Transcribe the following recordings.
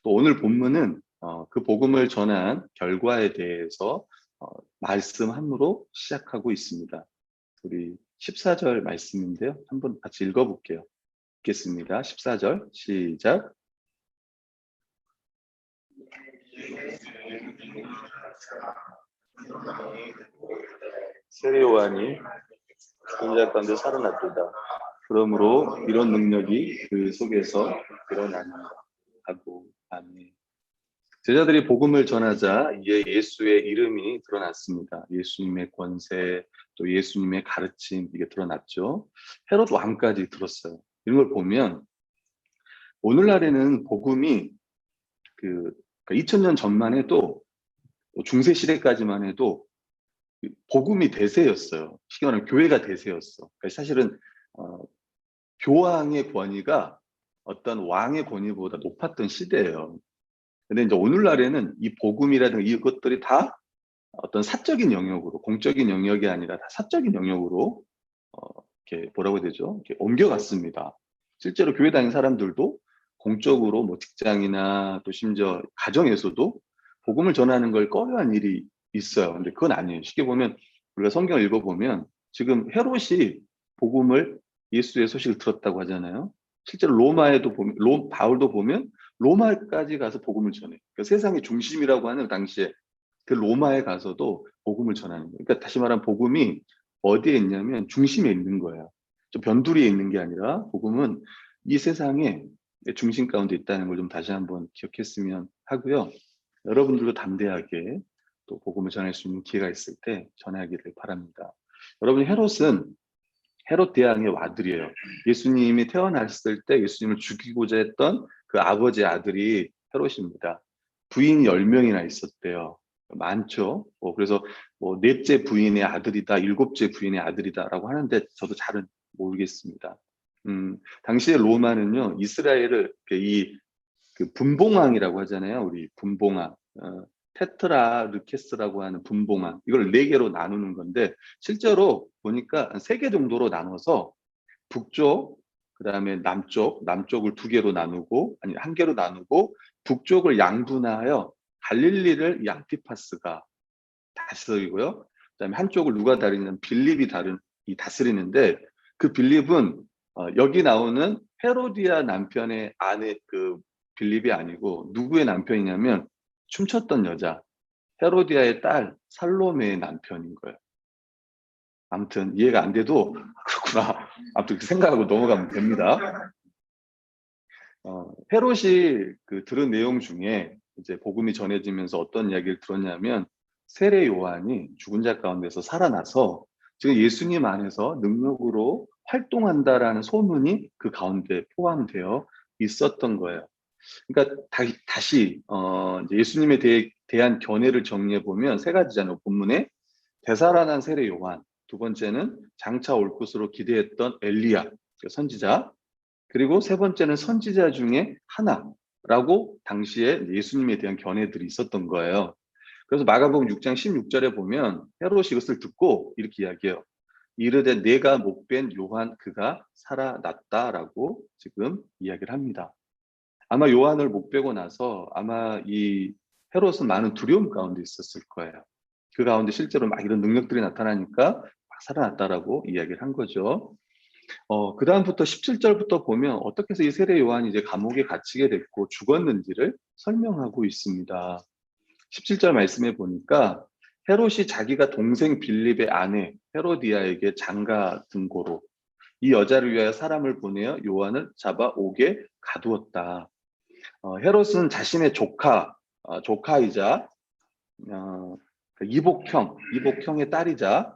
또 오늘 본문은 그 복음을 전한 결과에 대해서 말씀함으로 시작하고 있습니다. 우리 14절 말씀인데요. 한번 같이 읽어볼게요. 읽겠습니다. 14절 시작. 세례 요한이 죽은 자 가운데 살아났도다. 그러므로 이런 능력이 그 속에서 일어나는가 하고 아멘. 제자들이 복음을 전하자 이에 예수의 이름이 드러났습니다. 예수님의 권세, 또 예수님의 가르침, 이게 드러났죠. 헤롯 왕까지 들었어요. 이런 걸 보면 오늘날에는 복음이 2000년 전만 해도 중세 시대까지만 해도 복음이 대세였어요. 쉽게 말하면 교회가 대세였어. 그러니까 사실은 교황의 권위가 어떤 왕의 권위보다 높았던 시대예요. 근데 이제 오늘날에는 이 복음이라든가 이것들이 다 어떤 사적인 영역으로, 공적인 영역이 아니라 다 사적인 영역으로 이렇게 뭐라고 해야 되죠? 이렇게 옮겨갔습니다. 실제로 교회 다니는 사람들도 공적으로 뭐 직장이나 또 심지어 가정에서도 복음을 전하는 걸 꺼려한 일이 있어요. 근데 그건 아니에요. 쉽게 보면 우리가 성경을 읽어보면 지금 헤롯이 복음을 예수의 소식을 들었다고 하잖아요. 실제로 로마에도 보면 바울도 보면 로마까지 가서 복음을 전해. 그러니까 세상의 중심이라고 하는 당시에 그 로마에 가서도 복음을 전하는 거예요. 그러니까 다시 말하면 복음이 어디에 있냐면 중심에 있는 거예요. 좀 변두리에 있는 게 아니라 복음은 이 세상의 중심 가운데 있다는 걸 좀 다시 한번 기억했으면 하고요. 여러분들도 담대하게 또 복음을 전할 수 있는 기회가 있을 때 전하기를 바랍니다. 여러분, 헤롯 대왕의 아들이에요. 예수님이 태어났을 때 예수님을 죽이고자 했던 그 아버지의 아들이 헤롯입니다. 부인이 10명이나 있었대요. 많죠. 그래서 넷째 부인의 아들이다, 일곱째 부인의 아들이다라고 하는데 저도 잘은 모르겠습니다. 당시에 로마는요, 이스라엘을 그 분봉왕이라고 하잖아요. 우리 분봉왕. 테트라르케스라고 하는 분봉왕. 이걸 4개로 나누는 건데 실제로 보니까 3개 정도로 나눠서 북쪽, 그다음에 남쪽을 2개로 나누고 아니 1개로 나누고 북쪽을 양분하여 갈릴리를 이 안티파스가 다스리고요. 그다음에 한쪽을 누가 다스리냐면 빌립이 다스리는데 그 빌립은 여기 나오는 헤로디아 남편의 아내 그 빌립이 아니고 누구의 남편이냐면 춤췄던 여자 헤로디아의 딸 살로메의 남편인 거예요. 아무튼 이해가 안 돼도 그렇구나. 아무튼 그 생각하고 넘어가면 됩니다. 헤롯이 들은 내용 중에 이제 복음이 전해지면서 어떤 이야기를 들었냐면 세례 요한이 죽은 자 가운데서 살아나서 지금 예수님 안에서 능력으로 활동한다라는 소문이 그 가운데 포함되어 있었던 거예요. 그러니까 다시 이제 예수님에 대한 견해를 정리해 보면 3가지잖아요. 본문에 되살아난 세례 요한, 2번째는 장차 올 것으로 기대했던 엘리야, 선지자, 그리고 3번째는 선지자 중에 하나라고 당시에 예수님에 대한 견해들이 있었던 거예요. 그래서 마가복음 6장 16절에 보면 헤롯이 이것을 듣고 이렇게 이야기해요. 이르되 내가 목벤 요한 그가 살아났다라고 지금 이야기를 합니다. 아마 요한을 목베고 나서 아마 이 헤롯은 많은 두려움 가운데 있었을 거예요. 그 가운데 실제로 막 이런 능력들이 나타나니까 막 살아났다라고 이야기를 한 거죠. 그 다음부터 17절부터 보면 어떻게 해서 이 세례 요한이 이제 감옥에 갇히게 됐고 죽었는지를 설명하고 있습니다. 17절 말씀해 보니까 헤롯이 자기가 동생 빌립의 아내 헤로디아에게 장가 등고로 이 여자를 위하여 사람을 보내어 요한을 잡아 옥에 가두었다. 헤롯은 자신의 조카이자 그 이복형의 딸이자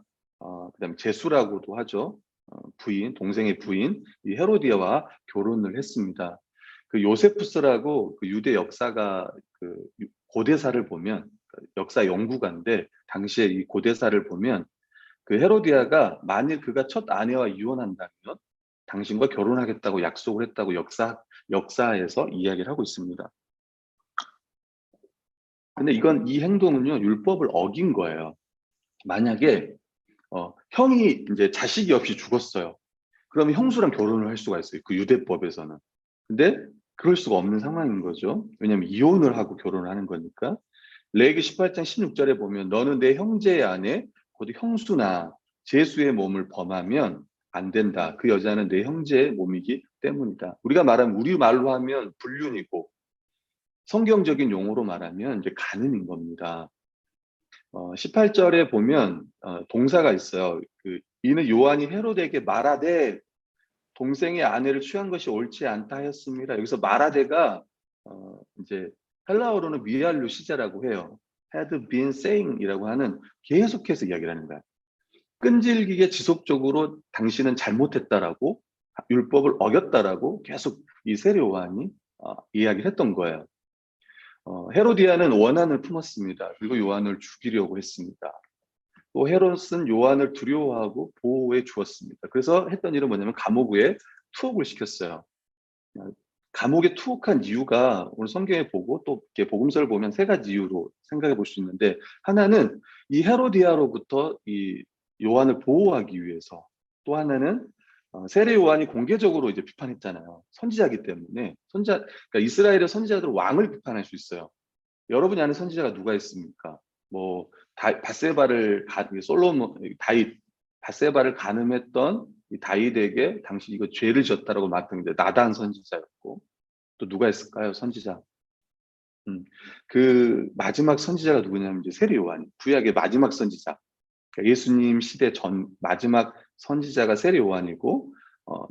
그다음에 제수라고도 하죠. 동생의 부인 이 헤로디아와 결혼을 했습니다. 그 요세푸스라고 그 유대 역사가 그 고대사를 보면 역사 연구가인데 당시에 이 고대사를 보면 그 헤로디아가 만일 그가 첫 아내와 이혼한다면 당신과 결혼하겠다고 약속을 했다고 역사에서 이야기를 하고 있습니다. 근데 이 행동은요 율법을 어긴 거예요. 만약에 형이 이제 자식이 없이 죽었어요. 그러면 형수랑 결혼을 할 수가 있어요. 그 유대법에서는. 근데 그럴 수가 없는 상황인 거죠. 왜냐하면 이혼을 하고 결혼을 하는 거니까. 레위기 18장 16절에 보면 너는 내 형제의 아내 곧 형수나 제수의 몸을 범하면 안 된다. 그 여자는 내 형제의 몸이기 때문이다. 우리가 말하면 우리 말로 하면 불륜이고 성경적인 용어로 말하면 이제 간음인 겁니다. 18절에 보면 동사가 있어요. 이는 요한이 헤로데에게 말하되 동생의 아내를 취한 것이 옳지 않다 하였습니다. 여기서 말하되가 이제 헬라어로는 미알루 시제라고 해요. had been saying이라고 하는 계속해서 이야기를 하는 거야. 끈질기게 지속적으로 당신은 잘못했다라고 율법을 어겼다라고 계속 이 세례 요한이 이야기를 했던 거예요. 헤로디아는 원한을 품었습니다. 그리고 요한을 죽이려고 했습니다. 또 헤롯은 요한을 두려워하고 보호해 주었습니다. 그래서 했던 일은 뭐냐면 감옥에 투옥을 시켰어요. 감옥에 투옥한 이유가 오늘 성경에 보고 또 이렇게 복음서를 보면 세 가지 이유로 생각해 볼 수 있는데, 하나는 이 헤로디아로부터 이 요한을 보호하기 위해서, 또 하나는 세례 요한이 공개적으로 이제 비판했잖아요. 선지자이기 때문에. 그러니까 이스라엘의 선지자들 왕을 비판할 수 있어요. 여러분이 아는 선지자가 누가 있습니까? 뭐 바세바를 솔로몬 다윗 바세바를 간음했던 이 다윗에게 당시 이거 죄를 졌다라고 말했던 게 나단 선지자였고, 또 누가 있을까요? 선지자. 그 마지막 선지자가 누구냐면 이제 세례 요한, 구약의 마지막 선지자. 그러니까 예수님 시대 전 마지막 선지자가 세례 요한이고,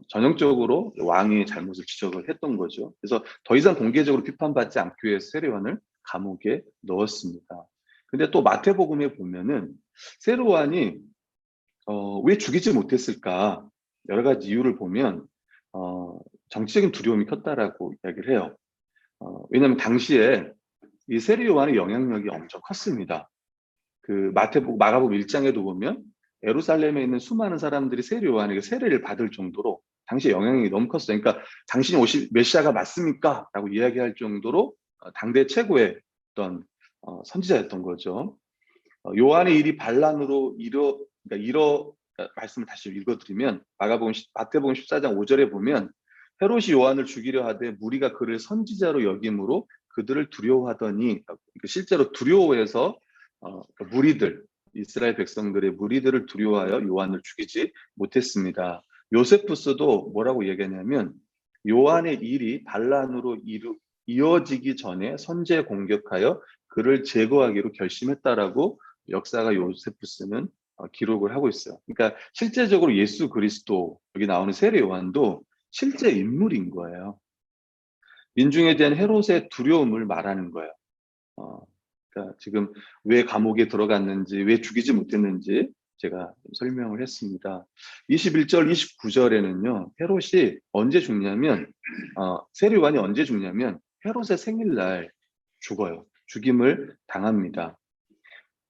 전형적으로 왕의 잘못을 지적을 했던 거죠. 그래서 더 이상 공개적으로 비판받지 않기 위해서 세례 요한을 감옥에 넣었습니다. 근데 또 마태복음에 보면은 세례 요한이 왜 죽이지 못했을까? 여러 가지 이유를 보면 정치적인 두려움이 컸다라고 이야기를 해요. 왜냐하면 당시에 이 세례 요한의 영향력이 엄청 컸습니다. 그 마가복음 1장에도 보면 예루살렘에 있는 수많은 사람들이 세례 요한에게 세례를 받을 정도로 당시에 영향력이 너무 컸어요. 그러니까 당신이 오실 메시아가 맞습니까? 라고 이야기할 정도로 당대 최고의 어떤 선지자였던 거죠. 요한의 일이 반란으로 그러니까 말씀을 다시 읽어드리면 마태복음 14장 5절에 보면 헤롯이 요한을 죽이려 하되 무리가 그를 선지자로 여김으로 그들을 두려워하더니, 실제로 두려워해서 무리들, 이스라엘 백성들의 무리들을 두려워하여 요한을 죽이지 못했습니다. 요세푸스도 뭐라고 얘기하냐면 요한의 일이 반란으로 이어지기 전에 선제 공격하여 그를 제거하기로 결심했다라고 역사가 요세푸스는 기록을 하고 있어요. 그러니까 실제적으로 예수 그리스도, 여기 나오는 세례 요한도 실제 인물인 거예요. 민중에 대한 헤롯의 두려움을 말하는 거예요. 그러니까 지금 왜 감옥에 들어갔는지, 왜 죽이지 못했는지 제가 설명을 했습니다. 21절, 29절에는요, 헤롯이 언제 죽냐면, 세례 요한이 언제 죽냐면, 헤롯의 생일날 죽어요. 죽임을 당합니다.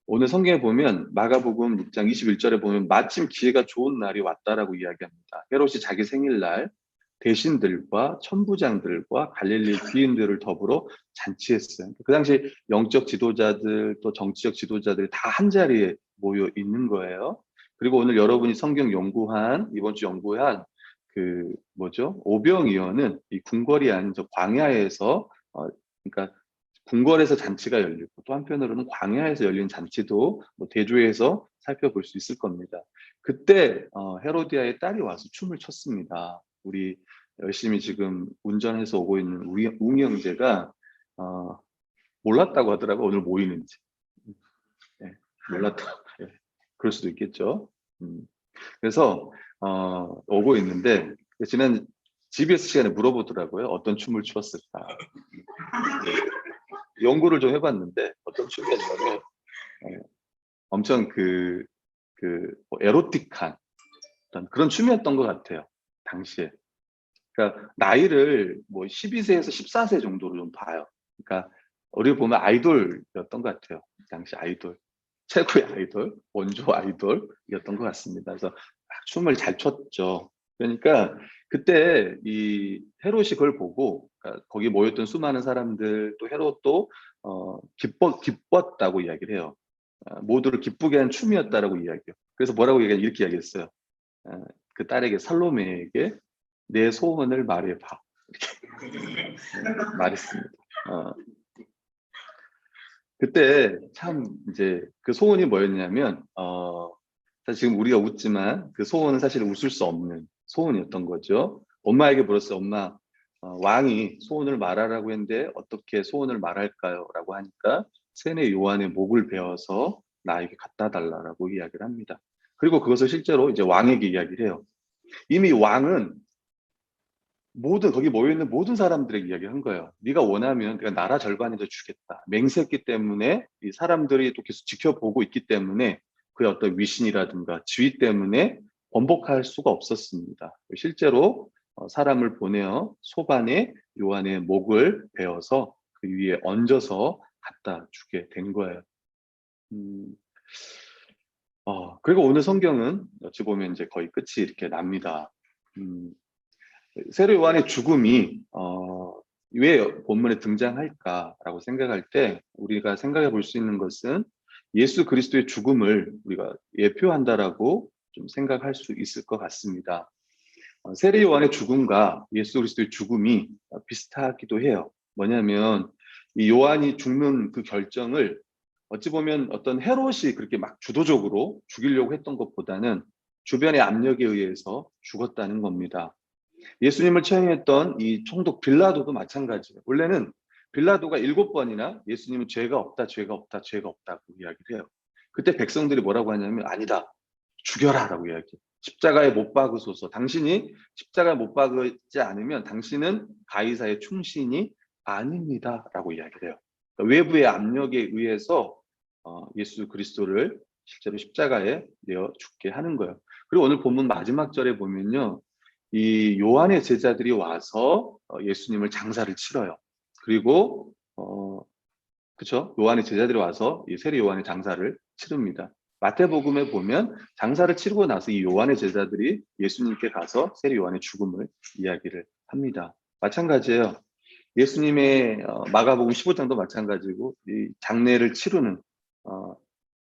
오늘 성경에 보면 마가복음 6장 21절에 보면 마침 기회가 좋은 날이 왔다라고 이야기합니다. 헤롯이 자기 생일날 대신들과 천부장들과 갈릴리 귀인들을 더불어 잔치했어요. 그 당시 영적 지도자들 또 정치적 지도자들이 다 한자리에 모여 있는 거예요. 그리고 오늘 여러분이 성경 연구한, 이번 주 연구한 그 오병이어는 이 궁궐이 아닌 저 광야에서 그러니까 궁궐에서 잔치가 열리고, 또 한편으로는 광야에서 열린 잔치도 대조해서 살펴볼 수 있을 겁니다. 그때 헤로디아의 딸이 와서 춤을 췄습니다. 우리 열심히 지금 운전해서 오고 있는 웅이 형제가 몰랐다고 하더라고, 오늘 모이는지. 네, 몰랐다. 네, 그럴 수도 있겠죠. 그래서 오고 있는데 지난 GBS 시간에 물어보더라고요. 어떤 춤을 추었을까. 네, 연구를 좀 해봤는데 어떤 춤이었냐면 엄청 에로틱한 어떤 그런 춤이었던 것 같아요, 당시에. 그러니까 나이를 12세에서 14세 정도로 좀 봐요. 그러니까 어떻게 보면 아이돌이었던 것 같아요. 당시 아이돌, 최고의 아이돌, 원조 아이돌이었던 것 같습니다. 그래서 춤을 잘 췄죠. 그러니까 그때 이 헤롯이 그걸 보고, 그러니까 거기 모였던 수많은 사람들, 또 헤롯도 기뻤다고 이야기를 해요. 모두를 기쁘게 한 춤이었다라고 이야기해요. 그래서 뭐라고 이렇게 이야기했어요. 그 딸에게, 살로메에게 내 소원을 말해봐. 이렇게 말했습니다. 그때 참 이제 그 소원이 뭐였냐면 사실 지금 우리가 웃지만 그 소원은 사실 웃을 수 없는 소원이었던 거죠. 엄마에게 물었어요. 엄마, 왕이 소원을 말하라고 했는데 어떻게 소원을 말할까요? 라고 하니까 세례 요한의 목을 베어서 나에게 갖다 달라고 이야기를 합니다. 그리고 그것을 실제로 이제 왕에게 이야기를 해요. 이미 왕은 거기 모여 있는 모든 사람들에게 이야기한 거예요. 네가 원하면 내가 나라 절반을 더 주겠다. 맹세했기 때문에 이 사람들이 또 계속 지켜보고 있기 때문에 그의 어떤 위신이라든가 지위 때문에 번복할 수가 없었습니다. 실제로 사람을 보내어 소반에 요한의 목을 베어서 그 위에 얹어서 갖다 주게 된 거예요. 음, 그리고 오늘 성경은 어찌 보면 이제 거의 끝이 이렇게 납니다. 세례 요한의 죽음이 왜 본문에 등장할까라고 생각할 때 우리가 생각해 볼 수 있는 것은 예수 그리스도의 죽음을 우리가 예표한다라고 좀 생각할 수 있을 것 같습니다. 세례 요한의 죽음과 예수 그리스도의 죽음이 비슷하기도 해요. 뭐냐면 이 요한이 죽는 그 결정을 어찌 보면 어떤 헤롯이 그렇게 막 주도적으로 죽이려고 했던 것보다는 주변의 압력에 의해서 죽었다는 겁니다. 예수님을 처형했던 이 총독 빌라도도 마찬가지예요. 원래는 빌라도가 7번이나 예수님은 죄가 없다, 죄가 없다, 죄가 없다고 이야기를 해요. 그때 백성들이 뭐라고 하냐면 아니다, 죽여라라고 이야기해요. 십자가에 못 박으소서. 당신이 십자가에 못 박지 않으면 당신은 가이사의 충신이 아닙니다라고 이야기를 해요. 그러니까 외부의 압력에 의해서 예수 그리스도를 실제로 십자가에 내어 죽게 하는 거예요. 그리고 오늘 본문 마지막 절에 보면요. 이 요한의 제자들이 와서 예수님을 장사를 치러요. 그리고 그렇죠? 요한의 제자들이 와서 이 세례 요한의 장사를 치릅니다. 마태복음에 보면 장사를 치르고 나서 이 요한의 제자들이 예수님께 가서 세례 요한의 죽음을 이야기를 합니다. 마찬가지예요. 예수님의 마가복음 15장도 마찬가지고 이 장례를 치르는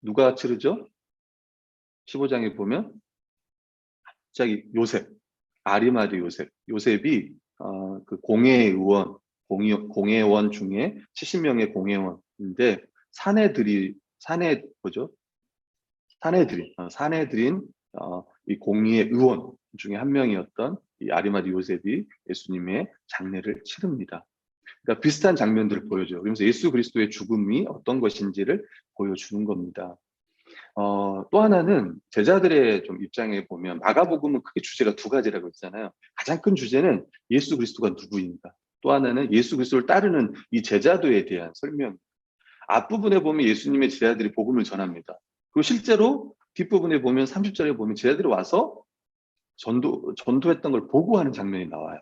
누가 치르죠? 15장에 보면 갑자기 요셉, 아리마디 요셉이 그 공회의원, 공회원 중에 70명의 공회원인데 사내들인 이 공의의원 중에 한 명이었던 이 아리마디 요셉이 예수님의 장례를 치릅니다. 그러니까 비슷한 장면들을 보여줘요. 그러면서 예수 그리스도의 죽음이 어떤 것인지를 보여주는 겁니다. 또 하나는 제자들의 좀 입장에 보면 마가복음은 크게 주제가 두 가지라고 했잖아요. 가장 큰 주제는 예수 그리스도가 누구인가. 또 하나는 예수 그리스도를 따르는 이 제자도에 대한 설명. 앞부분에 보면 예수님의 제자들이 복음을 전합니다. 그리고 실제로 뒷부분에 보면 30절에 보면 제자들이 와서 전도했던 걸 보고하는 장면이 나와요.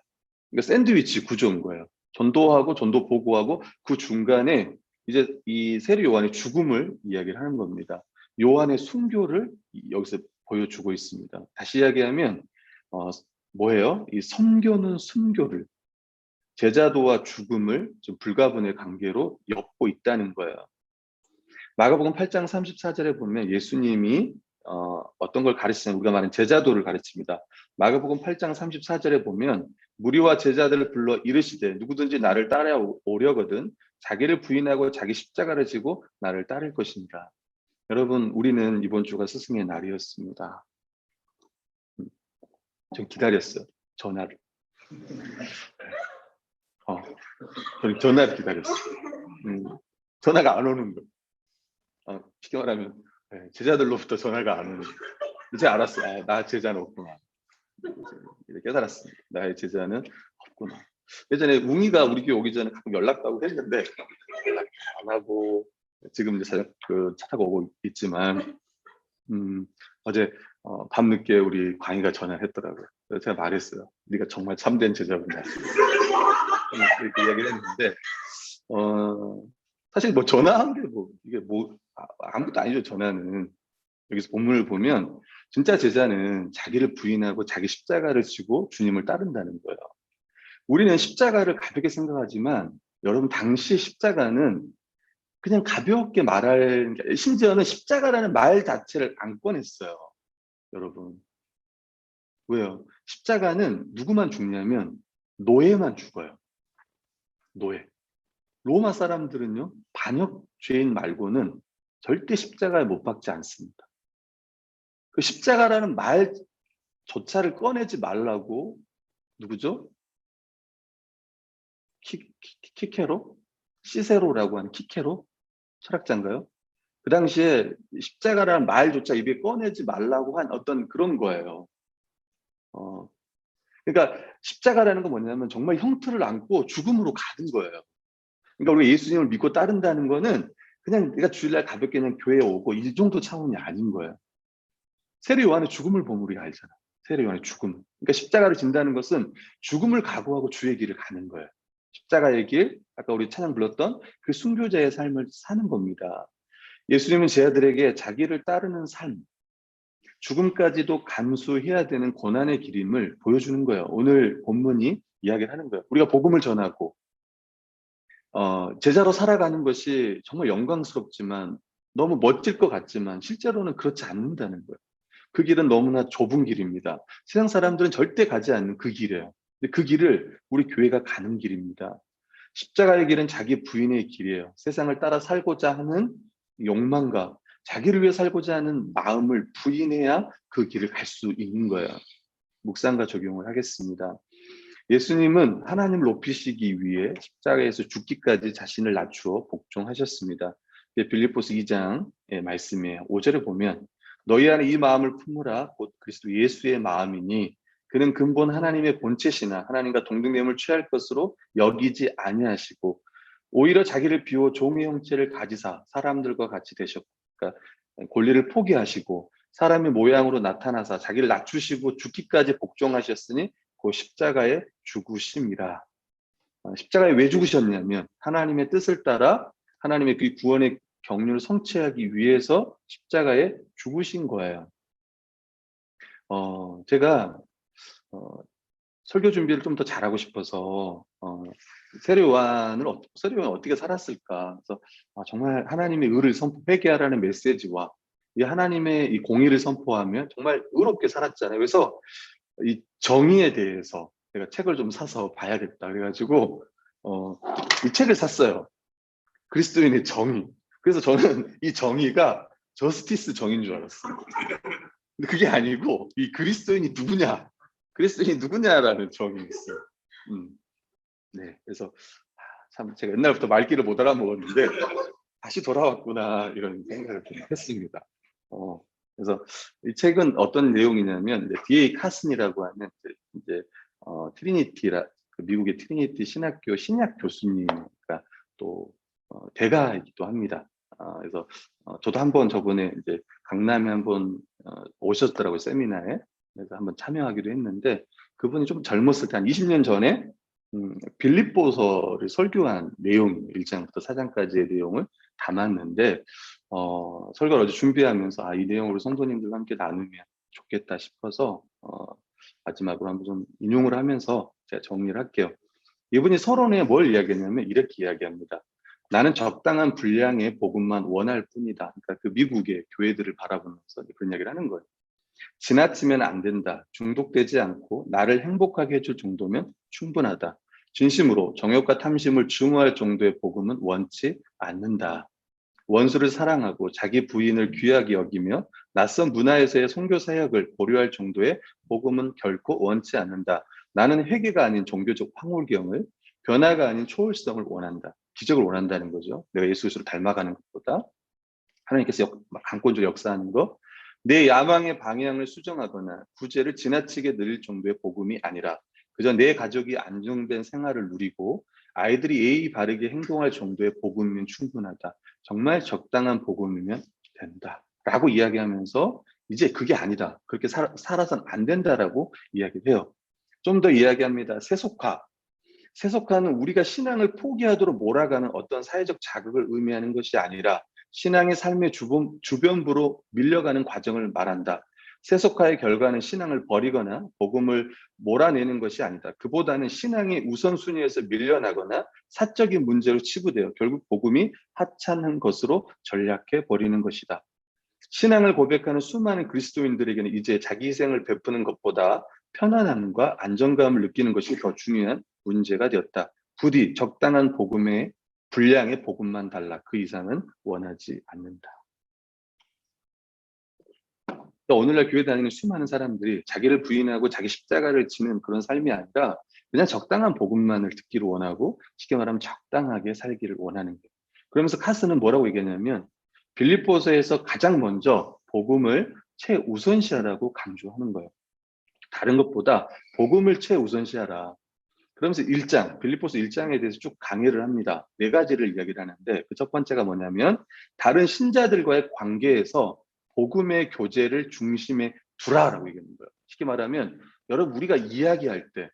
그러니까 샌드위치 구조인 거예요. 전도하고 전도 보고하고 그 중간에 이제 이 세례 요한의 죽음을 이야기를 하는 겁니다. 요한의 순교를 여기서 보여주고 있습니다. 다시 이야기하면 뭐예요? 이 선교는 순교를 제자도와 죽음을 좀 불가분의 관계로 엮고 있다는 거예요. 마가복음 8장 34절에 보면 예수님이 어떤 걸 가르치냐면 우리가 말하는 제자도를 가르칩니다. 마가복음 8장 34절에 보면 무리와 제자들을 불러 이르시되 누구든지 나를 따라오려거든 자기를 부인하고 자기 십자가를 지고 나를 따를 것입니다. 여러분 우리는 이번 주가 스승의 날이었습니다. 전 기다렸어요. 전화를. 저는 전화를 기다렸어요. 전화가 안 오는 거예요. 쉽게 말하면 제자들로부터 전화가 안 오는 거예요. 이제 알았어요. 나 제자는 없구나. 이제 깨달았습니다. 나의 제자는 없구나. 예전에 웅이가 우리 교회 오기 전에 가끔 연락하고 했는데 연락 안 하고 지금 이제 차 타고 오고 있지만 어제 밤늦게 우리 광희가 전화를 했더라고요. 그래서 제가 말했어요. 네가 정말 참된 제자구나. 이렇게 이야기를 했는데 사실 뭐 전화한 게 뭐 이게 뭐 아무것도 아니죠. 전화는 여기서 본문을 보면 진짜 제자는 자기를 부인하고 자기 십자가를 지고 주님을 따른다는 거예요. 우리는 십자가를 가볍게 생각하지만 여러분 당시 십자가는 그냥 가볍게 말할 심지어는 십자가라는 말 자체를 안 꺼냈어요. 여러분 왜요? 십자가는 누구만 죽냐면 노예만 죽어요. 노예. 로마 사람들은요, 반역 죄인 말고는 절대 십자가에 못 박지 않습니다. 그 십자가라는 말조차를 꺼내지 말라고 누구죠? 키케로? 시세로라고 하는 키케로? 철학자인가요? 그 당시에 십자가라는 말조차 입에 꺼내지 말라고 한 어떤 그런 거예요. 그러니까 십자가라는 건 뭐냐면 정말 형틀을 안고 죽음으로 가는 거예요. 그러니까 우리가 예수님을 믿고 따른다는 거는 그냥 내가 주일날 가볍게 그냥 교회에 오고 이 정도 차원이 아닌 거예요. 세례 요한의 죽음을 보면 우리가 알잖아. 세례 요한의 죽음. 그러니까 십자가를 진다는 것은 죽음을 각오하고 주의 길을 가는 거예요. 십자가의 길, 아까 우리 찬양 불렀던 그 순교자의 삶을 사는 겁니다. 예수님은 제 아들에게 자기를 따르는 삶, 죽음까지도 감수해야 되는 고난의 길임을 보여주는 거예요. 오늘 본문이 이야기를 하는 거예요. 우리가 복음을 전하고 제자로 살아가는 것이 정말 영광스럽지만 너무 멋질 것 같지만 실제로는 그렇지 않는다는 거예요. 그 길은 너무나 좁은 길입니다. 세상 사람들은 절대 가지 않는 그 길이에요. 근데 그 길을 우리 교회가 가는 길입니다. 십자가의 길은 자기 부인의 길이에요. 세상을 따라 살고자 하는 욕망과 자기를 위해 살고자 하는 마음을 부인해야 그 길을 갈 수 있는 거예요. 묵상과 적용을 하겠습니다. 예수님은 하나님을 높이시기 위해 십자가에서 죽기까지 자신을 낮추어 복종하셨습니다. 빌립보서 2장의 말씀이에요. 5절에 보면 너희 안에 이 마음을 품으라 곧 그리스도 예수의 마음이니 그는 근본 하나님의 본체시나 하나님과 동등됨을 취할 것으로 여기지 아니하시고 오히려 자기를 비워 종의 형체를 가지사 사람들과 같이 되셨고 그러니까 권리를 포기하시고 사람의 모양으로 나타나사 자기를 낮추시고 죽기까지 복종하셨으니 그 십자가의 죽으심이라. 십자가에 왜 죽으셨냐면 하나님의 뜻을 따라 하나님의 그 구원의 경륜을 성취하기 위해서 십자가에 죽으신 거예요. 제가 설교 준비를 좀 더 잘하고 싶어서 세례 요한을 어떻게 살았을까? 그래서 정말 하나님의 의를 회개하라는 메시지와 이 하나님의 이 공의를 선포하며 정말 의롭게 살았잖아요. 그래서 이 정의에 대해서 내가 책을 좀 사서 봐야겠다. 그래가지고 이 책을 샀어요. 그리스도인의 정의. 그래서 저는 이 정의가 저스티스 정의인 줄 알았어요. 근데 그게 아니고 이 그리스도인이 누구냐? 그리스도인이 누구냐라는 정의였어요. 네, 그래서 참 제가 옛날부터 말귀를 못 알아먹었는데 다시 돌아왔구나 이런 생각을 좀 했습니다. 그래서 이 책은 어떤 내용이냐면 D.A. 카슨이라고 하는 이제 트리니티라 미국의 트리니티 신학교 신약 교수님과 또 대가이기도 합니다. 그래서 저도 한번 저번에 이제 강남에 한번 오셨더라고요 세미나에. 그래서 한번 참여하기도 했는데 그분이 좀 젊었을 때 한 20년 전에 빌립보서를 설교한 내용이에요. 1장부터 4장까지의 내용을 담았는데 설교를 어제 준비하면서 이 내용으로 성도님들과 함께 나누면 좋겠다 싶어서 마지막으로 한번 좀 인용을 하면서 제가 정리를 할게요. 이분이 서론에 뭘 이야기했냐면 이렇게 이야기합니다. 나는 적당한 분량의 복음만 원할 뿐이다. 그러니까 그 미국의 교회들을 바라보면서 그런 이야기를 하는 거예요. 지나치면 안 된다. 중독되지 않고 나를 행복하게 해줄 정도면 충분하다. 진심으로 정욕과 탐심을 증오할 정도의 복음은 원치 않는다. 원수를 사랑하고 자기 부인을 귀하게 여기며 낯선 문화에서의 선교 사역을 고려할 정도의 복음은 결코 원치 않는다. 나는 회개가 아닌 종교적 황홀경을 변화가 아닌 초월성을 원한다. 기적을 원한다는 거죠. 내가 예수 그리스도를 닮아가는 것보다 하나님께서 강권적으로 역사하는 것. 내 야망의 방향을 수정하거나 구제를 지나치게 늘릴 정도의 복음이 아니라 그저 내 가족이 안정된 생활을 누리고 아이들이 예의 바르게 행동할 정도의 복음이면 충분하다. 정말 적당한 복음이면 된다. 라고 이야기하면서 이제 그게 아니다. 그렇게 살아서는 안 된다라고 이야기를 해요. 좀 더 이야기합니다. 세속화. 세속화는 우리가 신앙을 포기하도록 몰아가는 어떤 사회적 자극을 의미하는 것이 아니라 신앙의 삶의 주변부로 밀려가는 과정을 말한다. 세속화의 결과는 신앙을 버리거나 복음을 몰아내는 것이 아니다. 그보다는 신앙이 우선순위에서 밀려나거나 사적인 문제로 치부되어 결국 복음이 하찮은 것으로 전락해 버리는 것이다. 신앙을 고백하는 수많은 그리스도인들에게는 이제 자기 희생을 베푸는 것보다 편안함과 안정감을 느끼는 것이 더 중요한 문제가 되었다. 부디 적당한 복음의 분량의 복음만 달라. 그 이상은 원하지 않는다. 오늘날 교회 다니는 수많은 사람들이 자기를 부인하고 자기 십자가를 지는 그런 삶이 아니라 그냥 적당한 복음만을 듣기를 원하고, 쉽게 말하면 적당하게 살기를 원하는 거예요. 그러면서 카스는 뭐라고 얘기하냐면, 빌립보서에서 가장 먼저 복음을 최우선시하라고 강조하는 거예요. 다른 것보다 복음을 최우선시하라. 그러면서 빌립보서 1장에 대해서 쭉 강의를 합니다. 4가지를 이야기를 하는데, 그 첫 번째가 뭐냐면, 다른 신자들과의 관계에서 복음의 교제를 중심에 두라라고 얘기하는 거예요. 쉽게 말하면, 여러분, 우리가 이야기할 때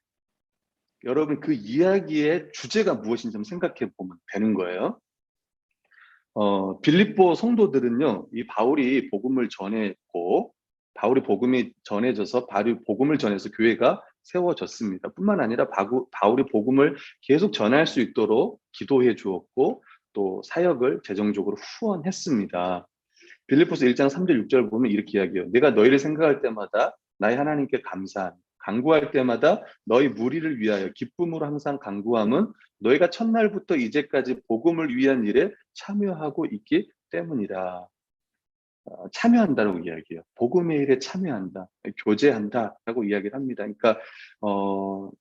여러분 그 이야기의 주제가 무엇인지 한번 생각해 보면 되는 거예요. 빌립보 성도들은요, 이 바울이 복음을 전했고, 바울이 복음이 전해져서 바울이 복음을 전해서 교회가 세워졌습니다. 뿐만 아니라 바울이 복음을 계속 전할 수 있도록 기도해 주었고, 또 사역을 재정적으로 후원했습니다. 빌립보서 1장 3절 6절 보면 이렇게 이야기해요. 내가 너희를 생각할 때마다 나의 하나님께 감사한, 간구할 때마다 너희 무리를 위하여 기쁨으로 항상 간구함은 너희가 첫날부터 이제까지 복음을 위한 일에 참여하고 있기 때문이라. 참여한다라고 이야기해요. 복음의 일에 참여한다, 교제한다라고 이야기를 합니다. 그러니까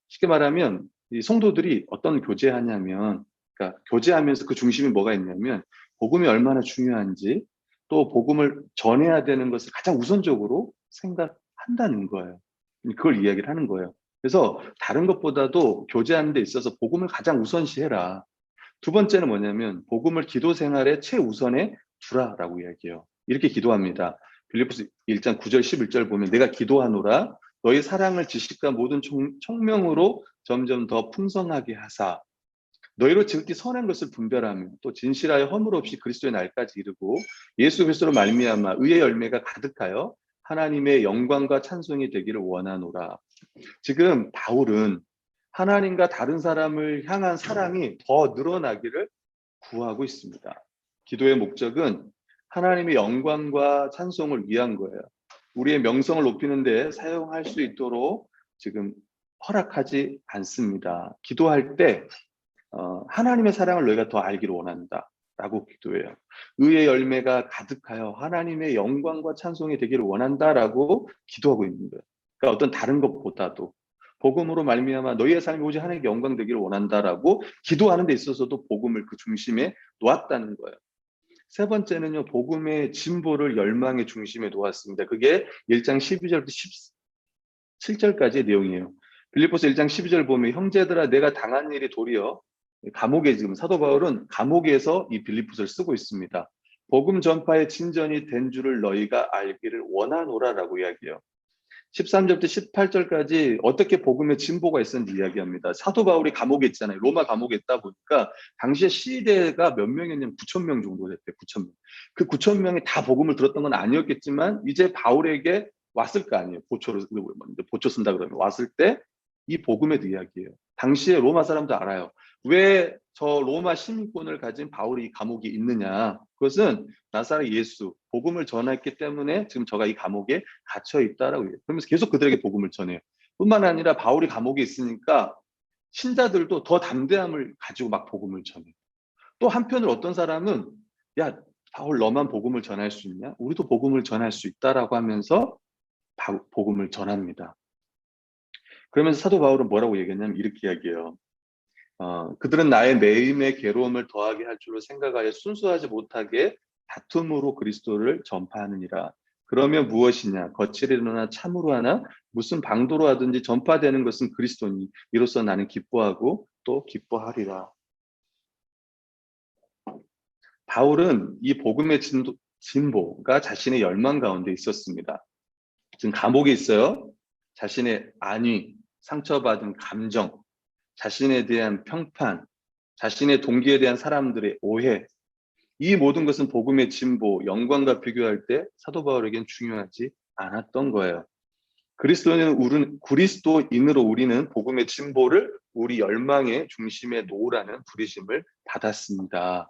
쉽게 말하면 이 성도들이 어떤 교제하냐면, 그러니까 교제하면서 그 중심에 뭐가 있냐면, 복음이 얼마나 중요한지, 또 복음을 전해야 되는 것을 가장 우선적으로 생각한다는 거예요. 그걸 이야기를 하는 거예요. 그래서 다른 것보다도 교제하는 데 있어서 복음을 가장 우선시해라. 두 번째는 뭐냐면, 복음을 기도 생활의 최우선에 두라라고 이야기해요. 이렇게 기도합니다. 빌립보서 1장 9절 11절 보면, 내가 기도하노라 너희 사랑을 지식과 모든 총명으로 점점 더 풍성하게 하사 너희로 지극히 선한 것을 분별하며 또 진실하여 허물 없이 그리스도의 날까지 이르고 예수 그리스도로 말미암아 의의 열매가 가득하여 하나님의 영광과 찬송이 되기를 원하노라. 지금 바울은 하나님과 다른 사람을 향한 사랑이 더 늘어나기를 구하고 있습니다. 기도의 목적은 하나님의 영광과 찬송을 위한 거예요. 우리의 명성을 높이는 데 사용할 수 있도록 지금 허락하지 않습니다. 기도할 때 하나님의 사랑을 너희가 더 알기를 원한다 라고 기도해요. 의의 열매가 가득하여 하나님의 영광과 찬송이 되기를 원한다라고 기도하고 있는 거예요. 그러니까 어떤 다른 것보다도 복음으로 말미암아 너희의 삶이 오직 하나님께 영광 되기를 원한다라고 기도하는 데 있어서도 복음을 그 중심에 놓았다는 거예요. 세 번째는요, 복음의 진보를 열망의 중심에 놓았습니다. 그게 1장 12절부터 17절까지의 내용이에요. 빌립보서 1장 12절 보면, 형제들아 내가 당한 일이 도리어, 감옥에, 지금 사도 바울은 감옥에서 이 빌립보서를 쓰고 있습니다. 복음 전파의 진전이 된 줄을 너희가 알기를 원하노라라고 이야기해요. 13절부터 18절까지 어떻게 복음의 진보가 있었는지 이야기합니다. 사도 바울이 감옥에 있잖아요. 로마 감옥에 있다 보니까 당시에 시대가 몇 명이었냐면 9천 명 정도 됐대요. 9천 명. 그 9천 명이 다 복음을 들었던 건 아니었겠지만 이제 바울에게 왔을 거 아니에요. 보초 쓴다 그러면 왔을 때 이 복음의 이야기예요. 당시에 로마 사람도 알아요. 왜 저 로마 시민권을 가진 바울이 이 감옥에 있느냐. 그것은 나사렛 예수 복음을 전했기 때문에 지금 저가 이 감옥에 갇혀 있다라고 해요. 그러면서 계속 그들에게 복음을 전해요. 뿐만 아니라 바울이 감옥에 있으니까 신자들도 더 담대함을 가지고 막 복음을 전해요. 또 한편으로 어떤 사람은, 야 바울 너만 복음을 전할 수 있냐? 우리도 복음을 전할 수 있다라고 하면서 복음을 전합니다. 그러면서 사도 바울은 뭐라고 얘기했냐면 이렇게 이야기해요. 그들은 나의 매임의 괴로움을 더하게 할 줄로 생각하여 순수하지 못하게 다툼으로 그리스도를 전파하느니라. 그러면 무엇이냐? 거칠이로 하나 참으로 하나 무슨 방도로 하든지 전파되는 것은 그리스도니 이로써 나는 기뻐하고 또 기뻐하리라. 바울은 이 복음의 진보가 자신의 열망 가운데 있었습니다. 지금 감옥에 있어요. 자신의 안위, 상처받은 감정, 자신에 대한 평판, 자신의 동기에 대한 사람들의 오해, 이 모든 것은 복음의 진보, 영광과 비교할 때 사도 바울에겐 중요하지 않았던 거예요. 그리스도인으로 우리는 복음의 진보를 우리 열망의 중심에 놓으라는 부르심을 받았습니다.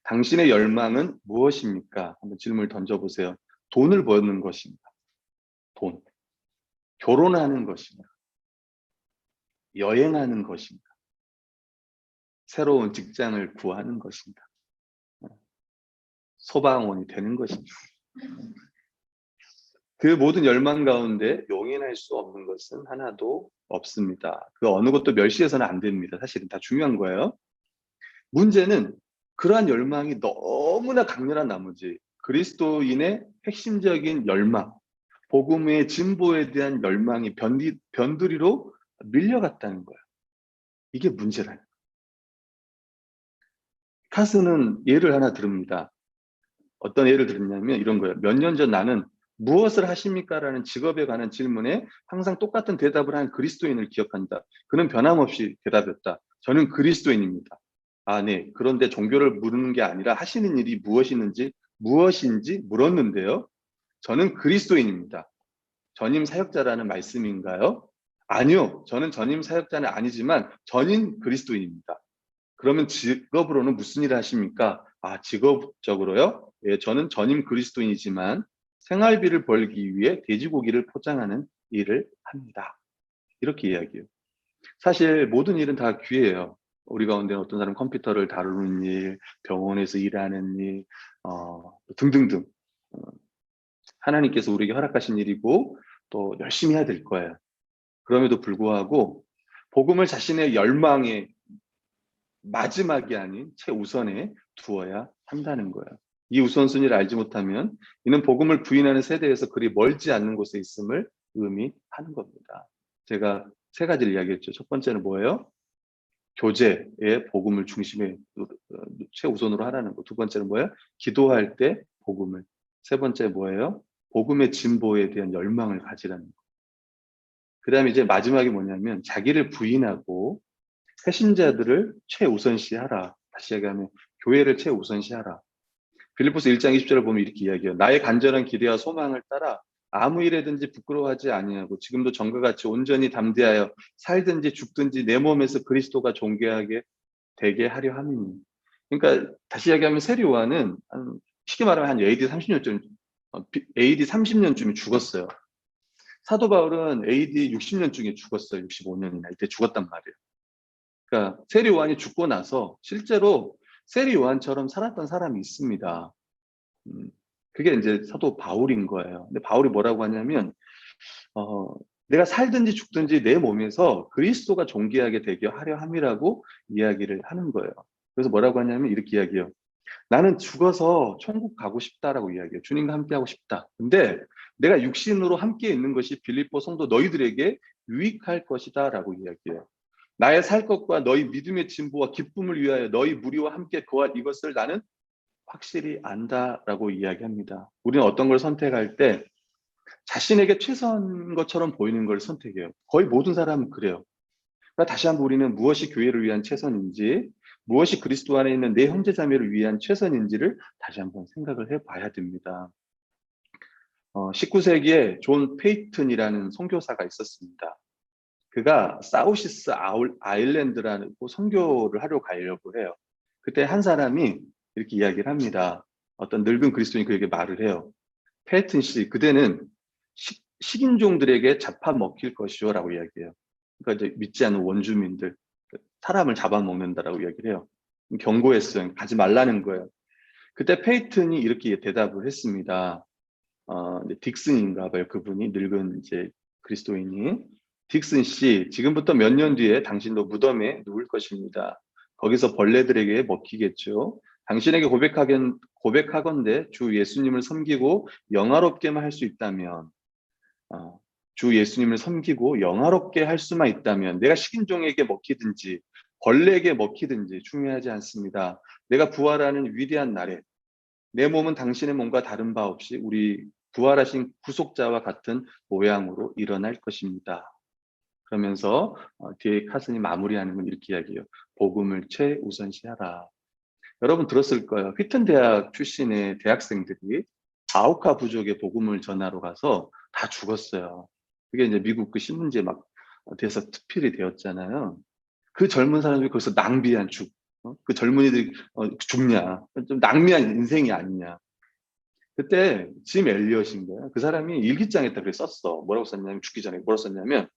당신의 열망은 무엇입니까? 한번 질문을 던져보세요. 돈을 버는 것입니다. 돈. 결혼하는 것입니다. 여행하는 것입니다. 새로운 직장을 구하는 것입니다. 소방원이 되는 것입니다. 그 모든 열망 가운데 용인할 수 없는 것은 하나도 없습니다. 그 어느 것도 멸시해서는 안 됩니다. 사실은 다 중요한 거예요. 문제는 그러한 열망이 너무나 강렬한 나머지 그리스도인의 핵심적인 열망, 복음의 진보에 대한 열망이 변두리로 밀려갔다는 거예요. 이게 문제라는 거예요. 카스는 예를 하나 들읍니다. 어떤 예를 들었냐면 이런 거예요. 몇 년 전 나는 무엇을 하십니까? 라는 직업에 관한 질문에 항상 똑같은 대답을 한 그리스도인을 기억한다. 그는 변함없이 대답했다. 저는 그리스도인입니다. 아, 네. 그런데 종교를 물은 게 아니라 하시는 일이 무엇인지 물었는데요. 저는 그리스도인입니다. 전임 사역자라는 말씀인가요? 아니요. 저는 전임 사역자는 아니지만 전임 그리스도인입니다. 그러면 직업으로는 무슨 일을 하십니까? 아, 직업적으로요? 예, 저는 전임 그리스도인이지만 생활비를 벌기 위해 돼지고기를 포장하는 일을 합니다. 이렇게 이야기해요. 사실 모든 일은 다 귀해요. 우리 가운데 어떤 사람 컴퓨터를 다루는 일, 병원에서 일하는 일, 등등등. 어, 하나님께서 우리에게 허락하신 일이고 또 열심히 해야 될 거예요. 그럼에도 불구하고 복음을 자신의 열망의 마지막이 아닌 최우선에 두어야 한다는 거예요. 이 우선순위를 알지 못하면 이는 복음을 부인하는 세대에서 그리 멀지 않는 곳에 있음을 의미하는 겁니다. 제가 세 가지를 이야기했죠. 첫 번째는 뭐예요? 교제의 복음을 중심에 최우선으로 하라는 거. 두 번째는 뭐예요? 기도할 때 복음을. 세 번째 뭐예요? 복음의 진보에 대한 열망을 가지라는 거. 그 다음에 이제 마지막이 뭐냐면 자기를 부인하고 회신자들을 최우선시하라. 다시 얘기하면 교회를 최우선시하라. 빌립보서 1장 20절을 보면 이렇게 이야기해요. 나의 간절한 기대와 소망을 따라 아무 일에든지 부끄러워하지 아니하고 지금도 전과 같이 온전히 담대하여 살든지 죽든지 내 몸에서 그리스도가 존귀하게 되게 하려 함이니. 그러니까 다시 이야기하면 세리요한은 쉽게 말하면 한 AD 30년쯤 AD 30년쯤에 죽었어요. 사도 바울은 AD 60년쯤에 죽었어요. 65년이나 이때 죽었단 말이에요. 그러니까 세리 요한이 죽고 나서 실제로 세리 요한처럼 살았던 사람이 있습니다. 그게 이제 사도 바울인 거예요. 근데 바울이 뭐라고 하냐면 내가 살든지 죽든지 내 몸에서 그리스도가 존귀하게 되게 하려 함이라고 이야기를 하는 거예요. 그래서 뭐라고 하냐면 이렇게 이야기해요. 나는 죽어서 천국 가고 싶다라고 이야기해요. 주님과 함께 하고 싶다. 근데 내가 육신으로 함께 있는 것이 빌립보 성도 너희들에게 유익할 것이다라고 이야기해요. 나의 살 것과 너희 믿음의 진보와 기쁨을 위하여 너희 무리와 함께 거할 이것을 나는 확실히 안다라고 이야기합니다. 우리는 어떤 걸 선택할 때 자신에게 최선인 것처럼 보이는 걸 선택해요. 거의 모든 사람은 그래요. 그러니까 다시 한번 우리는 무엇이 교회를 위한 최선인지, 무엇이 그리스도 안에 있는 내 형제자매를 위한 최선인지를 다시 한번 생각을 해봐야 됩니다. 19세기에 존 페이튼이라는 선교사가 있었습니다. 그가 사우시스 아일랜드라는 선교를 하러 가려고 해요. 그때 한 사람이 이렇게 이야기를 합니다. 어떤 늙은 그리스도인이 그에게 말을 해요. 페이튼 씨, 그대는 식인종들에게 잡아먹힐 것이요 라고 이야기해요. 그러니까 이제 믿지 않는 원주민들, 사람을 잡아먹는다라고 이야기를 해요. 경고했어요. 가지 말라는 거예요. 그때 페이튼이 이렇게 대답을 했습니다. 딕슨인가 봐요. 그분이 늙은 이제 그리스도인이. 딕슨 씨, 지금부터 몇 년 뒤에 당신도 무덤에 누울 것입니다. 거기서 벌레들에게 먹히겠죠. 당신에게 고백하건대 주 예수님을 섬기고 영화롭게만 할 수 있다면, 주 예수님을 섬기고 영화롭게 할 수만 있다면 내가 식인종에게 먹히든지 벌레에게 먹히든지 중요하지 않습니다. 내가 부활하는 위대한 날에 내 몸은 당신의 몸과 다른 바 없이 우리 부활하신 구속자와 같은 모양으로 일어날 것입니다. 그러면서 뒤에 카슨이 마무리하는 건 이렇게 이야기해요. 복음을 최우선시하라. 여러분 들었을 거예요. 휘튼 대학 출신의 대학생들이 아우카 부족의 복음을 전하러 가서 다 죽었어요. 그게 이제 미국 그 신문지에 막 돼서 특필이 되었잖아요. 그 젊은 사람들이 거기서 낭비한 그 젊은이들이 죽냐. 좀 낭비한 인생이 아니냐. 그때 짐 엘리엇인 거야. 그 사람이 일기장에다 그렇게 썼어. 뭐라고 썼냐면 죽기 전에 뭐라고 썼냐면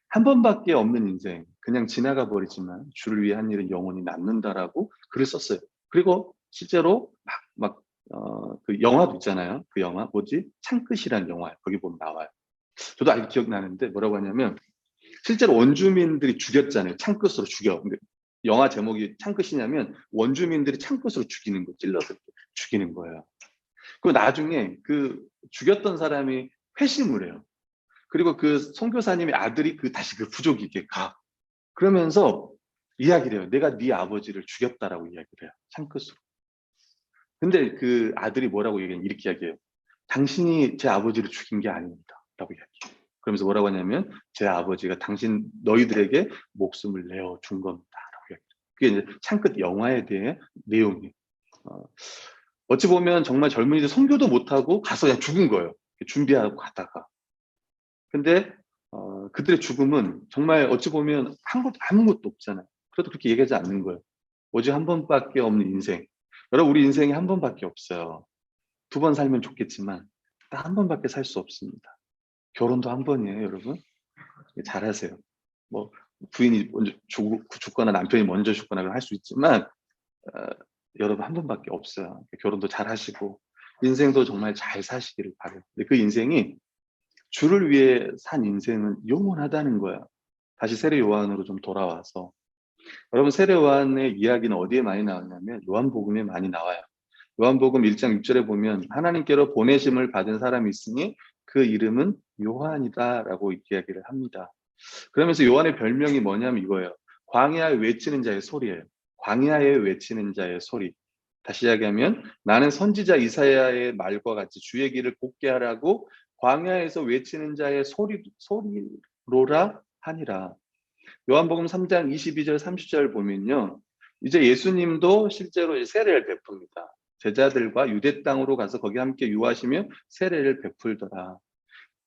한 번밖에 없는 인생. 그냥 지나가 버리지만 주를 위해 한 일은 영원히 남는다라고 글을 썼어요. 그리고 실제로 그 영화도 있잖아요. 그 영화 뭐지? 창끝이라는 영화 거기 보면 나와요. 저도 아직 기억나는데 뭐라고 하냐면 실제로 원주민들이 죽였잖아요. 창끝으로 죽여. 근데 영화 제목이 창끝이냐면 원주민들이 창끝으로 죽이는 거, 찔러서 죽이는 거예요. 그리고 나중에 그 죽였던 사람이 회심을 해요. 그리고 그 선교사님의 아들이 다시 그 부족에게 가. 그러면서 이야기를 해요. 내가 네 아버지를 죽였다라고 이야기를 해요. 창끝으로. 근데 그 아들이 뭐라고 얘기해요? 이렇게 이야기해요. 당신이 제 아버지를 죽인 게 아닙니다. 라고 이야기해요. 그러면서 뭐라고 하냐면 제 아버지가 너희들에게 목숨을 내어 준 겁니다. 라고 이야기해요. 그게 이제 창끝 영화에 대해 내용이에요. 어찌 보면 정말 젊은이들 선교도 못하고 가서 그냥 죽은 거예요. 준비하고 가다가. 근데 그들의 죽음은 정말 어찌 보면 아무것도 없잖아요. 그래도 그렇게 얘기하지 않는 거예요. 오직 한 번밖에 없는 인생. 여러분 우리 인생이 한 번밖에 없어요. 2번 살면 좋겠지만 딱 한 번밖에 살 수 없습니다. 결혼도 한 번이에요, 여러분. 잘하세요. 뭐 부인이 먼저 죽거나 남편이 먼저 죽거나 할 수 있지만 여러분 한 번밖에 없어요. 결혼도 잘 하시고 인생도 정말 잘 사시기를 바라요. 근데 그 인생이 주를 위해 산 인생은 영원하다는 거예요. 다시 세례 요한으로 좀 돌아와서 여러분 세례 요한의 이야기는 어디에 많이 나오냐면 요한복음에 많이 나와요. 요한복음 1장 6절에 보면 하나님께로 보내심을 받은 사람이 있으니 그 이름은 요한이다라고 이야기를 합니다. 그러면서 요한의 별명이 뭐냐면 이거예요. 광야에 외치는 자의 소리예요. 광야에 외치는 자의 소리. 다시 이야기하면 나는 선지자 이사야의 말과 같이 주의 길을 곱게 하라고 광야에서 외치는 자의 소리로라 하니라. 요한복음 3장 22절 30절 보면요. 이제 예수님도 실제로 세례를 베풉니다. 제자들과 유대 땅으로 가서 거기 함께 유하시며 세례를 베풀더라.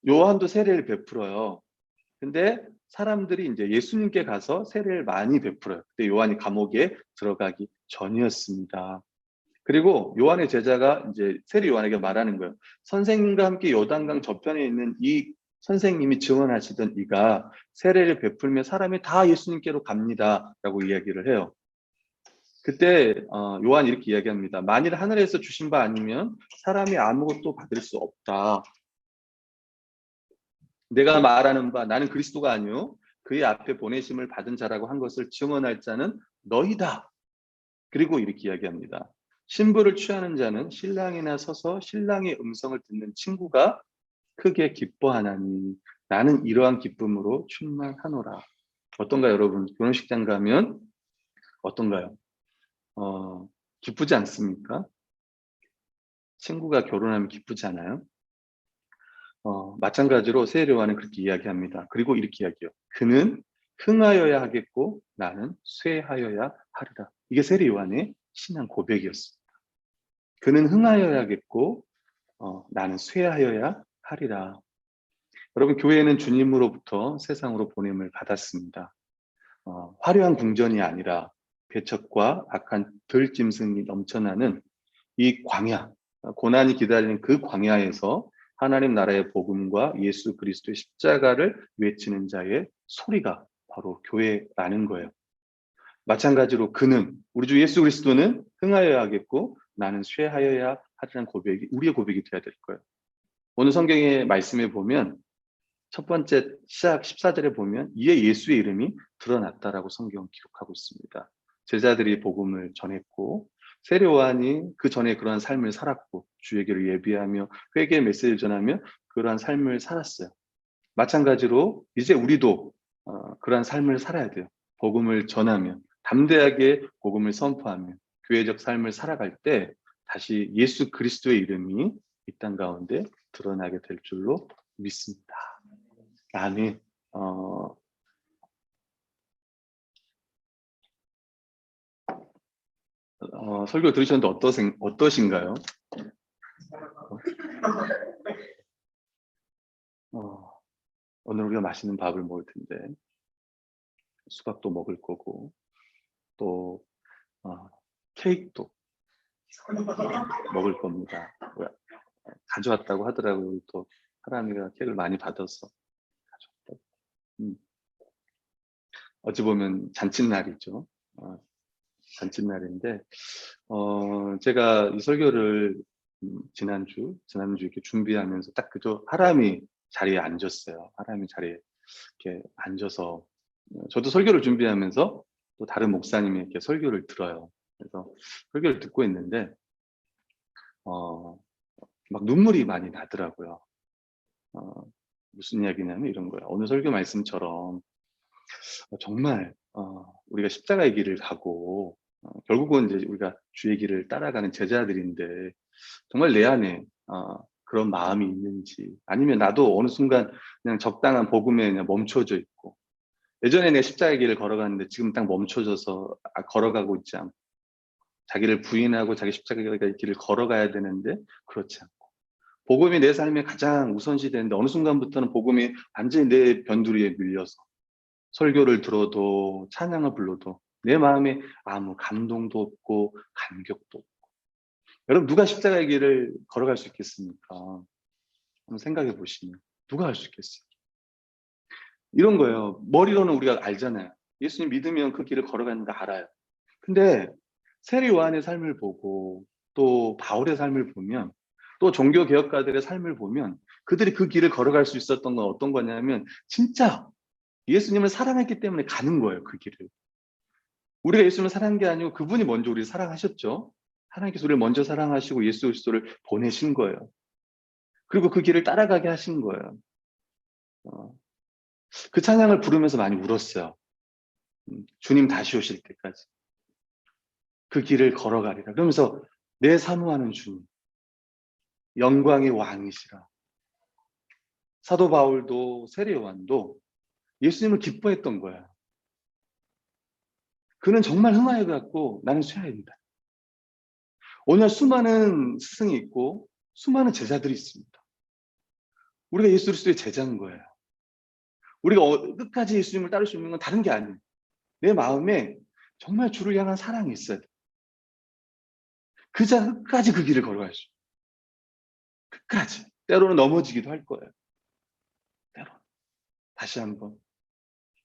요한도 세례를 베풀어요. 근데 사람들이 이제 예수님께 가서 세례를 많이 베풀어요. 그때 요한이 감옥에 들어가기 전이었습니다. 그리고 요한의 제자가 이제 세례 요한에게 말하는 거예요. 선생님과 함께 요단강 저편에 있는 이 선생님이 증언하시던 이가 세례를 베풀며 사람이 다 예수님께로 갑니다라고 이야기를 해요. 그때 요한이 이렇게 이야기합니다. 만일 하늘에서 주신 바 아니면 사람이 아무것도 받을 수 없다. 내가 말하는 바 나는 그리스도가 아니요 그의 앞에 보내심을 받은 자라고 한 것을 증언할 자는 너희다. 그리고 이렇게 이야기합니다. 신부를 취하는 자는 신랑이나 서서 신랑의 음성을 듣는 친구가 크게 기뻐하나니 나는 이러한 기쁨으로 충만하노라. 어떤가요, 여러분? 결혼식장 가면 어떤가요? 기쁘지 않습니까? 친구가 결혼하면 기쁘지 않아요? 마찬가지로 세례 요한은 그렇게 이야기합니다. 그리고 이렇게 이야기해요. 그는 흥하여야 하겠고 나는 쇠하여야 하리라. 이게 세례 요한의 신앙 고백이었습니다. 그는 흥하여야겠고 나는 쇠하여야 하리라. 여러분 교회는 주님으로부터 세상으로 보냄을 받았습니다. 화려한 궁전이 아니라 배척과 악한 들짐승이 넘쳐나는 이 광야, 고난이 기다리는 그 광야에서 하나님 나라의 복음과 예수 그리스도의 십자가를 외치는 자의 소리가 바로 교회라는 거예요. 마찬가지로 그는 우리 주 예수 그리스도는 흥하여야 하겠고 나는 쇠하여야 하리라는 고백이 우리의 고백이 되어야 될 거예요. 오늘 성경의 말씀에 보면 첫 번째 시작 14절에 보면 이에 예수의 이름이 드러났다라고 성경은 기록하고 있습니다. 제자들이 복음을 전했고 세례 요한이 그 전에 그러한 삶을 살았고 주에게로 예비하며 회개의 메시지를 전하며 그러한 삶을 살았어요. 마찬가지로 이제 우리도 그러한 삶을 살아야 돼요. 복음을 전하며 담대하게 복음을 선포하며 교회적 삶을 살아갈 때 다시 예수 그리스도의 이름이 이 땅 가운데 드러나게 될 줄로 믿습니다. 아멘. 설교 들으셨는데 어떠신가요? 오늘 우리가 맛있는 밥을 먹을 텐데 수박도 먹을 거고 또 케이크도 먹을 겁니다. 가져왔다고 하더라고요. 또 하람이가 케이크를 많이 받아서 가져왔다고. 어찌 보면 잔칫날이죠. 잔칫날인데 제가 이 설교를 지난주 이렇게 준비하면서 딱 그저 하람이 자리에 앉았어요. 하람이 자리에 이렇게 앉아서 저도 설교를 준비하면서 또 다른 목사님이 이렇게 설교를 들어요. 그래서 설교를 듣고 있는데 막 눈물이 많이 나더라고요. 어, 무슨 이야기냐면 이런 거예요. 오늘 설교 말씀처럼 정말 우리가 십자가의 길을 가고 결국은 이제 우리가 주의 길을 따라가는 제자들인데 정말 내 안에 그런 마음이 있는지, 아니면 나도 어느 순간 그냥 적당한 복음에 그냥 멈춰져 있고, 예전에 내 십자가의 길을 걸어갔는데 지금 딱 멈춰져서 걸어가고 있지 않고, 자기를 부인하고 자기 십자가의 길을 걸어가야 되는데 그렇지 않고, 복음이 내 삶에 가장 우선시 되는데 어느 순간부터는 복음이 완전히 내 변두리에 밀려서 설교를 들어도 찬양을 불러도 내 마음에 아무 감동도 없고 감격도 없고. 여러분, 누가 십자가의 길을 걸어갈 수 있겠습니까? 한번 생각해 보시면 누가 할 수 있겠어요? 이런 거예요. 머리로는 우리가 알잖아요. 예수님 믿으면 그 길을 걸어가는 거 알아요. 근데 세례 요한의 삶을 보고 또 바울의 삶을 보면 또 종교 개혁가들의 삶을 보면 그들이 그 길을 걸어갈 수 있었던 건 어떤 거냐면 진짜 예수님을 사랑했기 때문에 가는 거예요. 그 길을. 우리가 예수님을 사랑한 게 아니고 그분이 먼저 우리를 사랑하셨죠. 하나님께서 우리를 먼저 사랑하시고 예수 그리스도를 보내신 거예요. 그리고 그 길을 따라가게 하신 거예요. 그 찬양을 부르면서 많이 울었어요. 주님 다시 오실 때까지 그 길을 걸어가리라. 그러면서 내 사모하는 주님, 영광의 왕이시라. 사도 바울도 세례 요한도 예수님을 기뻐했던 거예요. 그는 정말 흥하여 갖고 나는 쇠해야 된다. 오늘 수많은 스승이 있고 수많은 제자들이 있습니다. 우리가 예수 그리스도의 제자인 거예요. 우리가 끝까지 예수님을 따를 수 있는 건 다른 게 아니에요. 내 마음에 정말 주를 향한 사랑이 있어야 돼. 그자 끝까지 그 길을 걸어가야죠. 끝까지. 때로는 넘어지기도 할 거예요. 때로. 다시 한번.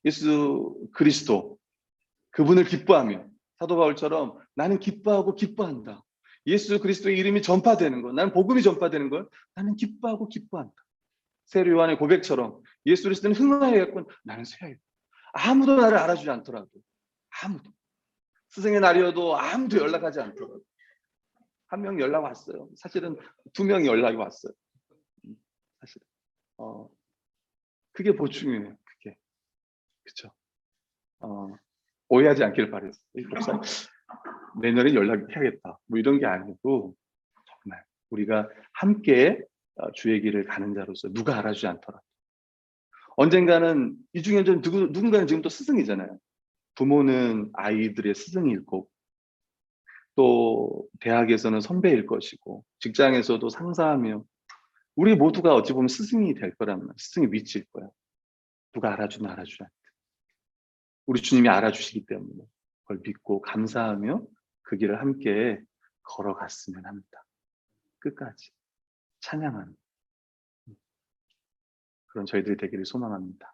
예수 그리스도, 그분을 기뻐하며 사도 바울처럼 나는 기뻐하고 기뻐한다. 예수 그리스도의 이름이 전파되는 것, 나는 복음이 전파되는 걸 나는 기뻐하고 기뻐한다. 세례 요한의 고백처럼 예수 그리스도는 흥하여였군, 나는 쇠하여. 아무도 나를 알아주지 않더라도, 아무도. 스승의 날이어도 아무도 연락하지 않더라도. 한 명 연락 왔어요. 사실은 2명이 연락이 왔어요. 사실 그게 보충이에요. 그게. 그렇죠. 오해하지 않기를 바랬어요. 목사님, 내년에 연락해야겠다. 뭐 이런 게 아니고 정말 우리가 함께 주의 길을 가는 자로서 누가 알아주지 않더라도 언젠가는 이 중에 좀 누군가는 지금 또 스승이잖아요. 부모는 아이들의 스승일 거고 또 대학에서는 선배일 것이고 직장에서도 상사하며 우리 모두가 어찌 보면 스승이 될 거란 말이에요. 스승이 미칠 거야. 누가 알아주나 알아주지 않다. 우리 주님이 알아주시기 때문에 그걸 믿고 감사하며 그 길을 함께 걸어갔으면 합니다. 끝까지 찬양하는 그런 저희들이 되기를 소망합니다.